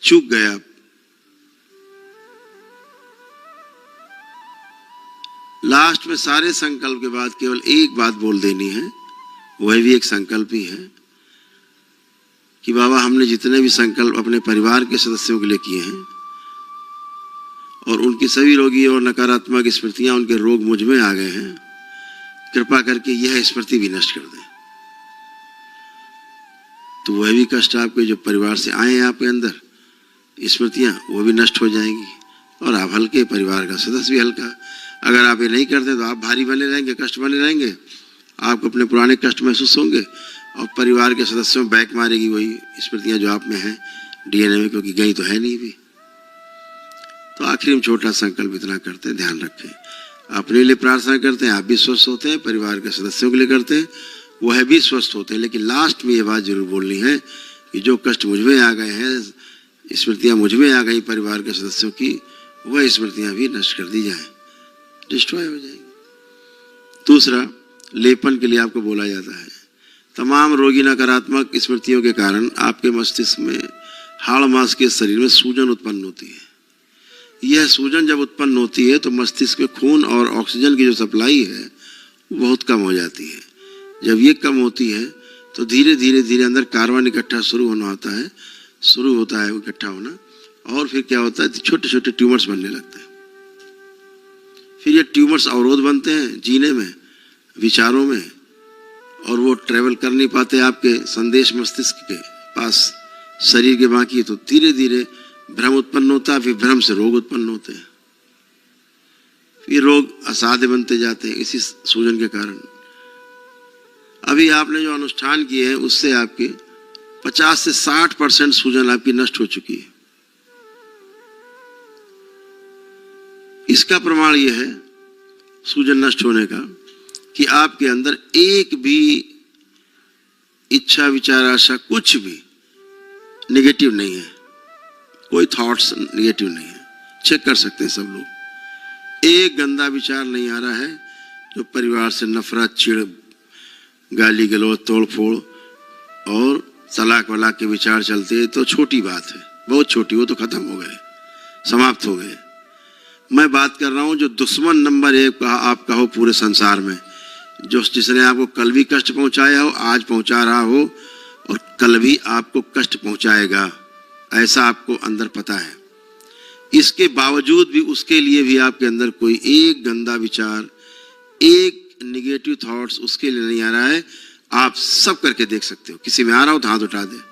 चूक गए आप। लास्ट में सारे संकल्प के बाद केवल एक बात बोल देनी है, वह भी एक संकल्प ही है कि बाबा हमने जितने भी संकल्प अपने परिवार के सदस्यों के लिए किए हैं और उनकी सभी रोगी और नकारात्मक स्मृतियां, उनके रोग मुझ में आ गए हैं, कृपा करके यह स्मृति भी नष्ट कर दें। तो वह भी कष्ट आपके जो परिवार से आए हैं आपके अंदर स्मृतियां, वो भी नष्ट हो जाएंगी और आप हल्के, परिवार का सदस्य भी हल्का। अगर आप ये नहीं करते तो आप भारी बने रहेंगे, कष्ट बने रहेंगे, आपको अपने पुराने कष्ट महसूस होंगे और परिवार के सदस्यों बैक मारेगी वही स्मृतियां जो आप में हैं डीएनए में, क्योंकि गई तो है नहीं भी। तो आखिर में छोटा संकल्प इतना करते हैं, ध्यान रखें, अपने लिए प्रार्थना करते हैं, आप भी स्वस्थ होते हैं, परिवार के सदस्यों के लिए करते हैं, वह भी स्वस्थ होते हैं। लेकिन लास्ट में ये बात जरूर बोलनी है कि जो कष्ट मुझ में आ गए हैं, स्मृतियां मुझ में आ गई परिवार के सदस्यों की, वह स्मृतियां भी नष्ट कर दी जाए, डिस्ट्रॉय हो जाएंगी। दूसरा, लेपन के लिए आपको बोला जाता है, तमाम रोगी नकारात्मक स्मृतियों के कारण आपके मस्तिष्क में, हाड़ मांस के शरीर में सूजन उत्पन्न होती है। यह सूजन जब उत्पन्न होती है तो मस्तिष्क में खून और ऑक्सीजन की जो सप्लाई है वो बहुत कम हो जाती है। जब ये कम होती है तो धीरे धीरे धीरे अंदर कार्बन इकट्ठा शुरू होता है इकट्ठा होना, और फिर क्या होता है, छोटे छोटे ट्यूमर्स बनने लगते हैं। फिर ये ट्यूमर्स अवरोध बनते हैं जीने में, विचारों में, और वो ट्रेवल कर नहीं पाते आपके संदेश मस्तिष्क के पास शरीर के बाकी। तो धीरे धीरे भ्रम उत्पन्न होता है, फिर भ्रम से रोग उत्पन्न होते हैं, फिर रोग असाध्य बनते जाते हैं इसी सूजन के कारण। अभी आपने जो अनुष्ठान किए हैं उससे आपके 50 से 60% सूजन आपकी नष्ट हो चुकी है। इसका प्रमाण यह है सूजन नष्ट होने का कि आपके अंदर एक भी इच्छा, विचार, आशा, कुछ भी नेगेटिव नहीं है, कोई थॉट्स नेगेटिव नहीं है। चेक कर सकते हैं सब लोग, एक गंदा विचार नहीं आ रहा है जो परिवार से नफरत, चिढ़, गाली गलौज, तोड़ फोड़ और तलाक वलाक के विचार चलते हैं। तो छोटी बात है, बहुत छोटी, वो तो खत्म हो गए, समाप्त हो गए। मैं बात कर रहा हूं जो दुश्मन नंबर 1 आप कहो पूरे संसार में, जिसने आपको कल भी कष्ट पहुंचाया हो, आज पहुंचा रहा हो और कल भी आपको कष्ट पहुंचाएगा, ऐसा आपको अंदर पता है। इसके बावजूद भी उसके लिए भी आपके अंदर कोई एक गंदा विचार, एक नेगेटिव थॉट्स उसके लिए नहीं आ रहा है। आप सब करके देख सकते हो, किसी में आ रहा हो तो हाथ उठा दे।